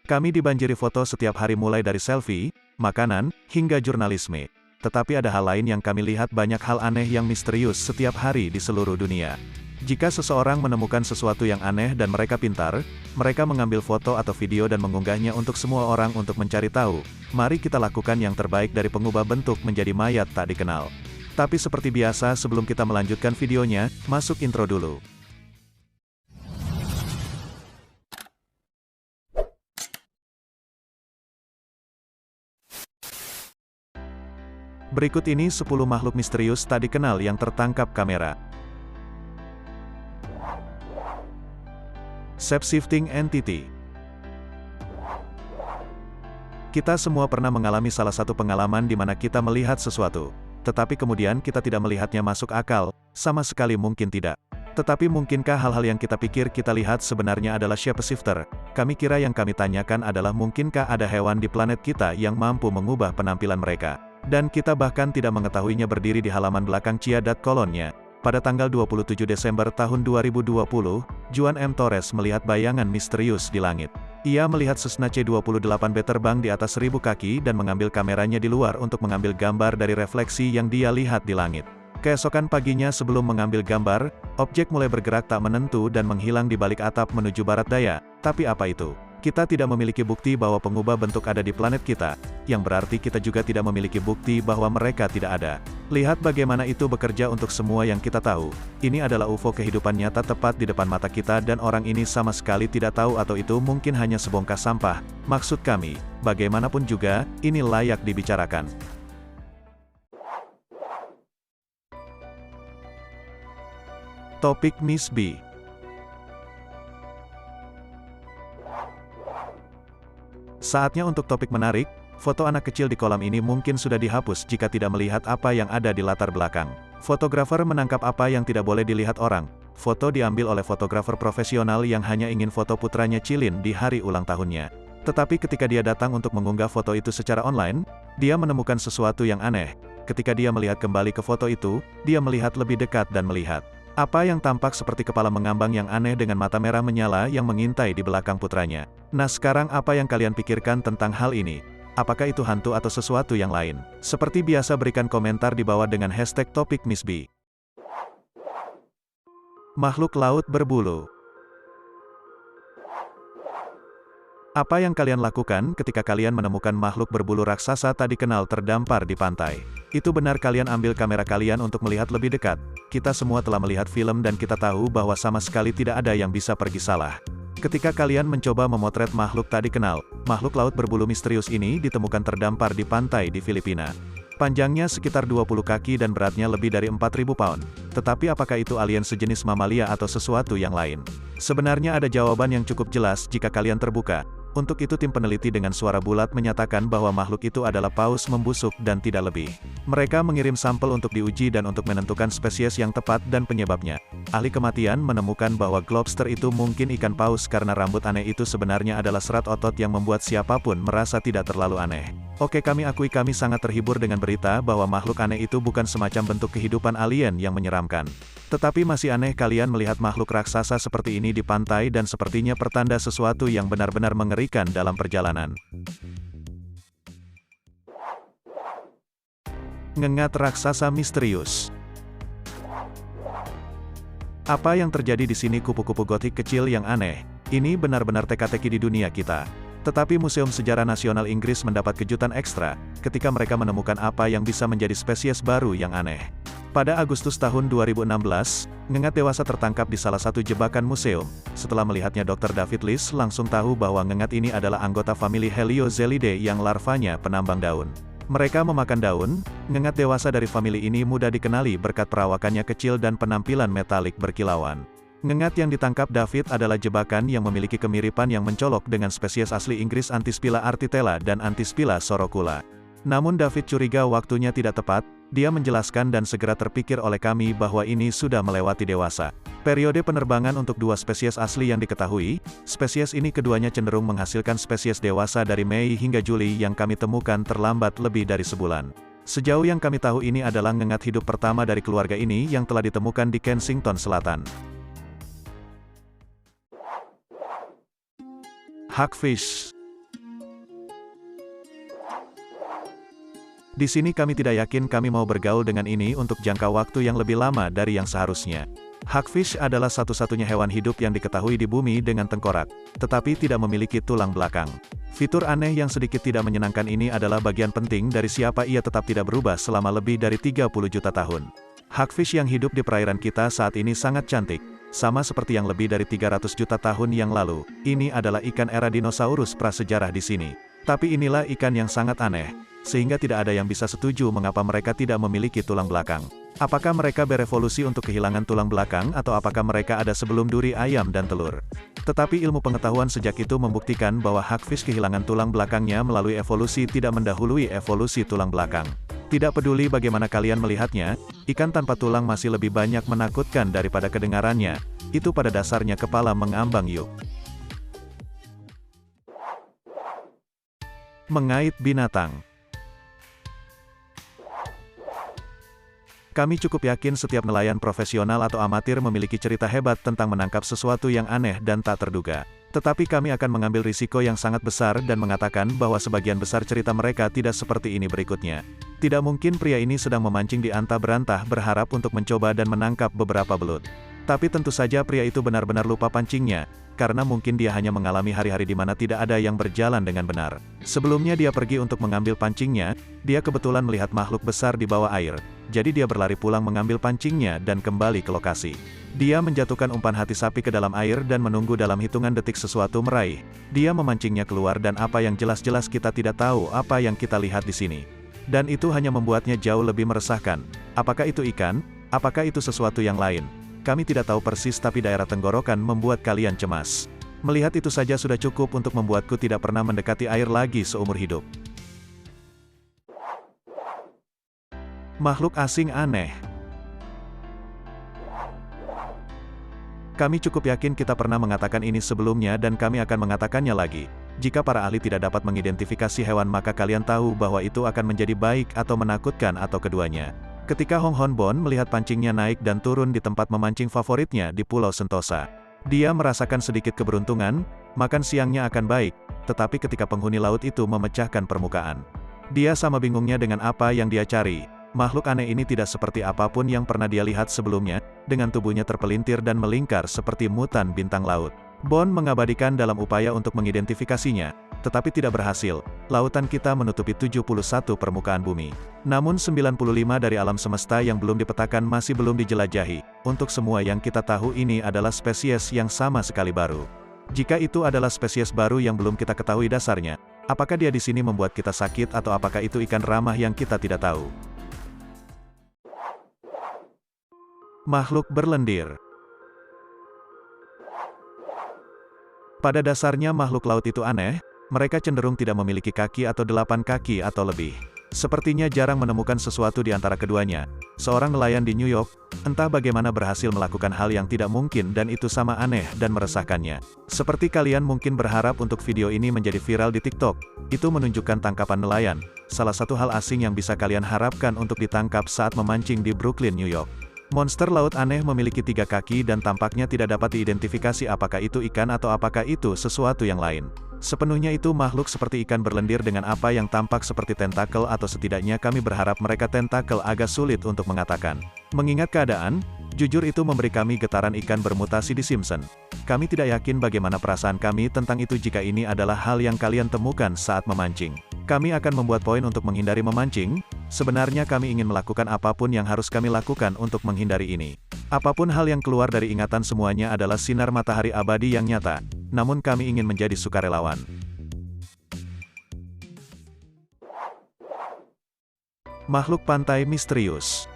Kami dibanjiri foto setiap hari mulai dari selfie, makanan, hingga jurnalisme. Tetapi ada hal lain yang kami lihat, banyak hal aneh yang misterius setiap hari di seluruh dunia. Jika seseorang menemukan sesuatu yang aneh dan mereka pintar, mereka mengambil foto atau video dan mengunggahnya untuk semua orang untuk mencari tahu. Mari kita lakukan yang terbaik dari pengubah bentuk menjadi mayat tak dikenal. Tapi seperti biasa, sebelum kita melanjutkan videonya, masuk intro dulu. Berikut ini 10 makhluk misterius tak dikenal yang tertangkap kamera. Shape-shifting entity. Kita semua pernah mengalami salah satu pengalaman di mana kita melihat sesuatu, tetapi kemudian kita tidak melihatnya masuk akal, sama sekali mungkin tidak. Tetapi mungkinkah hal-hal yang kita pikir kita lihat sebenarnya adalah shape-shifter? Kami kira yang kami tanyakan adalah mungkinkah ada hewan di planet kita yang mampu mengubah penampilan mereka? Dan kita bahkan tidak mengetahuinya. Berdiri di halaman belakang Chia.colonnya. Pada tanggal 27 Desember tahun 2020, Juan M. Torres melihat bayangan misterius di langit. Ia melihat Cessna C-28B terbang di atas 1000 kaki dan mengambil kameranya di luar untuk mengambil gambar dari refleksi yang dia lihat di langit. Keesokan paginya sebelum mengambil gambar, objek mulai bergerak tak menentu dan menghilang di balik atap menuju barat daya. Tapi apa itu? Kita tidak memiliki bukti bahwa pengubah bentuk ada di planet kita, yang berarti kita juga tidak memiliki bukti bahwa mereka tidak ada. Lihat bagaimana itu bekerja untuk semua yang kita tahu. Ini adalah UFO kehidupan nyata tepat di depan mata kita dan orang ini sama sekali tidak tahu atau itu mungkin hanya sebongkah sampah. Maksud kami, bagaimanapun juga, ini layak dibicarakan. Topik Miss B. Saatnya untuk topik menarik. Foto anak kecil di kolam ini mungkin sudah dihapus jika tidak melihat apa yang ada di latar belakang. Fotografer menangkap apa yang tidak boleh dilihat orang. Foto diambil oleh fotografer profesional yang hanya ingin foto putranya Chilin di hari ulang tahunnya. Tetapi ketika dia datang untuk mengunggah foto itu secara online, dia menemukan sesuatu yang aneh. Ketika dia melihat kembali ke foto itu, dia melihat lebih dekat dan melihat apa yang tampak seperti kepala mengambang yang aneh dengan mata merah menyala yang mengintai di belakang putranya. Nah, sekarang apa yang kalian pikirkan tentang hal ini? Apakah itu hantu atau sesuatu yang lain? Seperti biasa, berikan komentar di bawah dengan hashtag topik Miss B. Makhluk laut berbulu. Apa yang kalian lakukan ketika kalian menemukan makhluk berbulu raksasa tak dikenal terdampar di pantai? Itu benar, kalian ambil kamera kalian untuk melihat lebih dekat. Kita semua telah melihat film dan kita tahu bahwa sama sekali tidak ada yang bisa pergi salah. Ketika kalian mencoba memotret makhluk tak dikenal, makhluk laut berbulu misterius ini ditemukan terdampar di pantai di Filipina. Panjangnya sekitar 20 kaki dan beratnya lebih dari 4.000 pound. Tetapi apakah itu alien sejenis mamalia atau sesuatu yang lain? Sebenarnya ada jawaban yang cukup jelas jika kalian terbuka. Untuk itu tim peneliti dengan suara bulat menyatakan bahwa makhluk itu adalah paus membusuk dan tidak lebih. Mereka mengirim sampel untuk diuji dan untuk menentukan spesies yang tepat dan penyebabnya. Ahli kematian menemukan bahwa globster itu mungkin ikan paus karena rambut aneh itu sebenarnya adalah serat otot yang membuat siapapun merasa tidak terlalu aneh. Oke, kami akui kami sangat terhibur dengan berita bahwa makhluk aneh itu bukan semacam bentuk kehidupan alien yang menyeramkan. Tetapi masih aneh kalian melihat makhluk raksasa seperti ini di pantai dan sepertinya pertanda sesuatu yang benar-benar mengerikan dalam perjalanan. Ngengat raksasa misterius. Apa yang terjadi di sini? Kupu-kupu gotik kecil yang aneh. Ini benar-benar teka-teki di dunia kita. Tetapi Museum Sejarah Nasional Inggris mendapat kejutan ekstra, ketika mereka menemukan apa yang bisa menjadi spesies baru yang aneh. Pada Agustus tahun 2016, ngengat dewasa tertangkap di salah satu jebakan museum. Setelah melihatnya, Dr. David Liss langsung tahu bahwa ngengat ini adalah anggota famili Heliozelidae yang larvanya penambang daun. Mereka memakan daun. Ngengat dewasa dari famili ini mudah dikenali berkat perawakannya kecil dan penampilan metalik berkilauan. Ngengat yang ditangkap David adalah jebakan yang memiliki kemiripan yang mencolok dengan spesies asli Inggris Antispila artitella dan Antispila sorocula. Namun David curiga waktunya tidak tepat. Dia menjelaskan dan segera terpikir oleh kami bahwa ini sudah melewati dewasa. Periode penerbangan untuk dua spesies asli yang diketahui, spesies ini keduanya cenderung menghasilkan spesies dewasa dari Mei hingga Juli yang kami temukan terlambat lebih dari sebulan. Sejauh yang kami tahu ini adalah ngengat hidup pertama dari keluarga ini yang telah ditemukan di Kensington Selatan. Hagfish. Di sini kami tidak yakin kami mau bergaul dengan ini untuk jangka waktu yang lebih lama dari yang seharusnya. Hagfish adalah satu-satunya hewan hidup yang diketahui di bumi dengan tengkorak, tetapi tidak memiliki tulang belakang. Fitur aneh yang sedikit tidak menyenangkan ini adalah bagian penting dari siapa ia tetap tidak berubah selama lebih dari 30 juta tahun. Hagfish yang hidup di perairan kita saat ini sangat cantik. Sama seperti yang lebih dari 300 juta tahun yang lalu, ini adalah ikan era dinosaurus prasejarah di sini. Tapi inilah ikan yang sangat aneh, sehingga tidak ada yang bisa setuju mengapa mereka tidak memiliki tulang belakang. Apakah mereka berevolusi untuk kehilangan tulang belakang atau apakah mereka ada sebelum duri, ayam dan telur? Tetapi ilmu pengetahuan sejak itu membuktikan bahwa hagfish kehilangan tulang belakangnya melalui evolusi tidak mendahului evolusi tulang belakang. Tidak peduli bagaimana kalian melihatnya, ikan tanpa tulang masih lebih banyak menakutkan daripada kedengarannya. Itu pada dasarnya kepala mengambang yuk. Mengait binatang. Kami cukup yakin setiap nelayan profesional atau amatir memiliki cerita hebat tentang menangkap sesuatu yang aneh dan tak terduga. Tetapi kami akan mengambil risiko yang sangat besar dan mengatakan bahwa sebagian besar cerita mereka tidak seperti ini berikutnya. Tidak mungkin pria ini sedang memancing di antah berantah berharap untuk mencoba dan menangkap beberapa belut. Tapi tentu saja pria itu benar-benar lupa pancingnya, karena mungkin dia hanya mengalami hari-hari di mana tidak ada yang berjalan dengan benar. Sebelumnya dia pergi untuk mengambil pancingnya, dia kebetulan melihat makhluk besar di bawah air. Jadi dia berlari pulang mengambil pancingnya dan kembali ke lokasi. Dia menjatuhkan umpan hati sapi ke dalam air dan menunggu dalam hitungan detik sesuatu meraih. Dia memancingnya keluar dan apa yang jelas-jelas kita tidak tahu apa yang kita lihat di sini. Dan itu hanya membuatnya jauh lebih meresahkan. Apakah itu ikan? Apakah itu sesuatu yang lain? Kami tidak tahu persis tapi daerah tenggorokan membuat kalian cemas. Melihat itu saja sudah cukup untuk membuatku tidak pernah mendekati air lagi seumur hidup. Makhluk asing aneh. Kami cukup yakin kita pernah mengatakan ini sebelumnya dan kami akan mengatakannya lagi. Jika para ahli tidak dapat mengidentifikasi hewan maka kalian tahu bahwa itu akan menjadi baik atau menakutkan atau keduanya. Ketika Hong Hon Bon melihat pancingnya naik dan turun di tempat memancing favoritnya di Pulau Sentosa. Dia merasakan sedikit keberuntungan, makan siangnya akan baik, tetapi ketika penghuni laut itu memecahkan permukaan. Dia sama bingungnya dengan apa yang dia cari. Makhluk aneh ini tidak seperti apapun yang pernah dia lihat sebelumnya, dengan tubuhnya terpelintir dan melingkar seperti mutan bintang laut. Bon mengabadikan dalam upaya untuk mengidentifikasinya, tetapi tidak berhasil. Lautan kita menutupi 71 permukaan bumi. Namun 95 dari alam semesta yang belum dipetakan masih belum dijelajahi. Untuk semua yang kita tahu ini adalah spesies yang sama sekali baru. Jika itu adalah spesies baru yang belum kita ketahui dasarnya, apakah dia di sini membuat kita sakit atau apakah itu ikan ramah yang kita tidak tahu? Makhluk berlendir. Pada dasarnya makhluk laut itu aneh, mereka cenderung tidak memiliki kaki atau 8 kaki atau lebih. Sepertinya jarang menemukan sesuatu di antara keduanya. Seorang nelayan di New York, entah bagaimana berhasil melakukan hal yang tidak mungkin dan itu sama aneh dan meresahkannya. Seperti kalian mungkin berharap untuk video ini menjadi viral di TikTok, itu menunjukkan tangkapan nelayan, salah satu hal asing yang bisa kalian harapkan untuk ditangkap saat memancing di Brooklyn, New York. Monster laut aneh memiliki 3 kaki dan tampaknya tidak dapat diidentifikasi apakah itu ikan atau apakah itu sesuatu yang lain. Sepenuhnya itu makhluk seperti ikan berlendir dengan apa yang tampak seperti tentakel atau setidaknya kami berharap mereka tentakel agak sulit untuk mengatakan. Mengingat keadaan, jujur itu memberi kami getaran ikan bermutasi di Simpson. Kami tidak yakin bagaimana perasaan kami tentang itu jika ini adalah hal yang kalian temukan saat memancing. Kami akan membuat poin untuk menghindari memancing. Sebenarnya kami ingin melakukan apapun yang harus kami lakukan untuk menghindari ini. Apapun hal yang keluar dari ingatan semuanya adalah sinar matahari abadi yang nyata, namun kami ingin menjadi sukarelawan. Makhluk pantai misterius.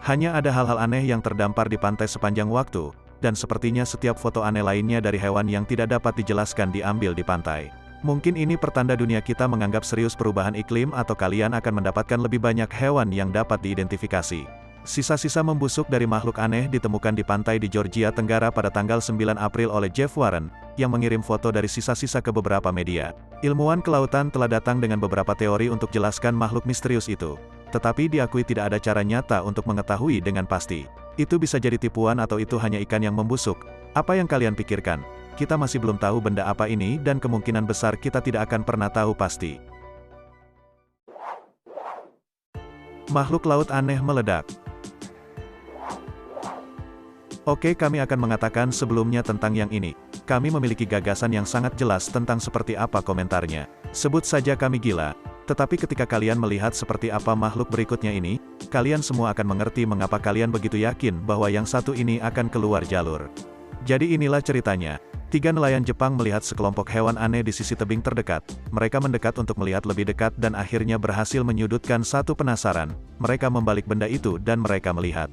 Hanya ada hal-hal aneh yang terdampar di pantai sepanjang waktu, dan sepertinya setiap foto aneh lainnya dari hewan yang tidak dapat dijelaskan diambil di pantai. Mungkin ini pertanda dunia kita menganggap serius perubahan iklim atau kalian akan mendapatkan lebih banyak hewan yang dapat diidentifikasi. Sisa-sisa membusuk dari makhluk aneh ditemukan di pantai di Georgia Tenggara pada tanggal 9 April oleh Jeff Warren, yang mengirim foto dari sisa-sisa ke beberapa media. Ilmuwan kelautan telah datang dengan beberapa teori untuk jelaskan makhluk misterius itu. Tetapi diakui tidak ada cara nyata untuk mengetahui dengan pasti. Itu bisa jadi tipuan atau itu hanya ikan yang membusuk. Apa yang kalian pikirkan? Kita masih belum tahu benda apa ini dan kemungkinan besar kita tidak akan pernah tahu pasti. Makhluk laut aneh meledak. Oke, kami akan mengatakan sebelumnya tentang yang ini. Kami memiliki gagasan yang sangat jelas tentang seperti apa komentarnya. Sebut saja kami gila. Tetapi ketika kalian melihat seperti apa makhluk berikutnya ini, kalian semua akan mengerti mengapa kalian begitu yakin bahwa yang satu ini akan keluar jalur. Jadi inilah ceritanya. 3 nelayan Jepang melihat sekelompok hewan aneh di sisi tebing terdekat. Mereka mendekat untuk melihat lebih dekat dan akhirnya berhasil menyudutkan satu penasaran. Mereka membalik benda itu dan mereka melihat.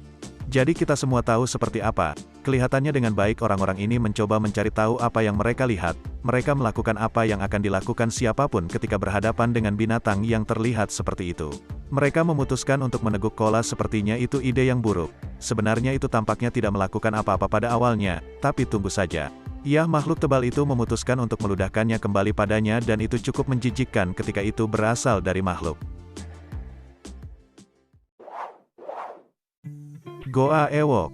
Jadi kita semua tahu seperti apa. Kelihatannya dengan baik orang-orang ini mencoba mencari tahu apa yang mereka lihat. Mereka melakukan apa yang akan dilakukan siapapun ketika berhadapan dengan binatang yang terlihat seperti itu. Mereka memutuskan untuk meneguk Kola, sepertinya itu ide yang buruk. Sebenarnya itu tampaknya tidak melakukan apa-apa pada awalnya, tapi tunggu saja. Ya, makhluk tebal itu memutuskan untuk meludahkannya kembali padanya dan itu cukup menjijikkan ketika itu berasal dari makhluk. Goa Ewok.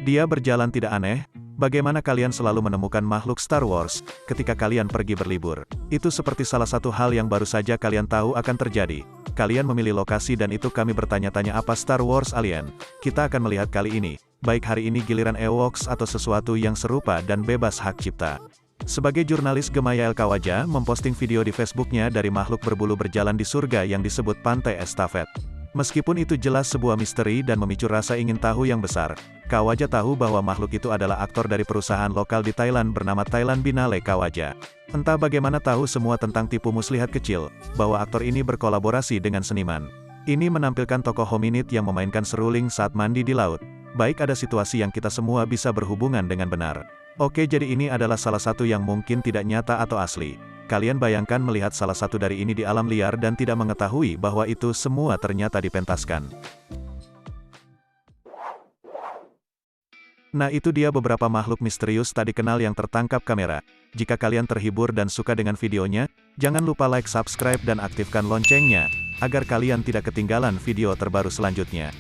Dia berjalan tidak aneh. Bagaimana kalian selalu menemukan makhluk Star Wars ketika kalian pergi berlibur? Itu seperti salah satu hal yang baru saja kalian tahu akan terjadi. Kalian memilih lokasi dan itu kami bertanya-tanya apa Star Wars alien. Kita akan melihat kali ini, baik hari ini giliran Ewoks atau sesuatu yang serupa dan bebas hak cipta. Sebagai jurnalis, Gemaya El Kawaja memposting video di Facebooknya dari makhluk berbulu berjalan di surga yang disebut Pantai Estafet. Meskipun itu jelas sebuah misteri dan memicu rasa ingin tahu yang besar, Kawaja tahu bahwa makhluk itu adalah aktor dari perusahaan lokal di Thailand bernama Thailand Binale Kawaja. Entah bagaimana tahu semua tentang tipu muslihat kecil, bahwa aktor ini berkolaborasi dengan seniman. Ini menampilkan tokoh hominid yang memainkan seruling saat mandi di laut. Baik, ada situasi yang kita semua bisa berhubungan dengan benar. Oke, jadi ini adalah salah satu yang mungkin tidak nyata atau asli. Kalian bayangkan melihat salah satu dari ini di alam liar dan tidak mengetahui bahwa itu semua ternyata dipentaskan. Nah, itu dia beberapa makhluk misterius tak dikenal yang tertangkap kamera. Jika kalian terhibur dan suka dengan videonya, jangan lupa like, subscribe dan aktifkan loncengnya, agar kalian tidak ketinggalan video terbaru selanjutnya.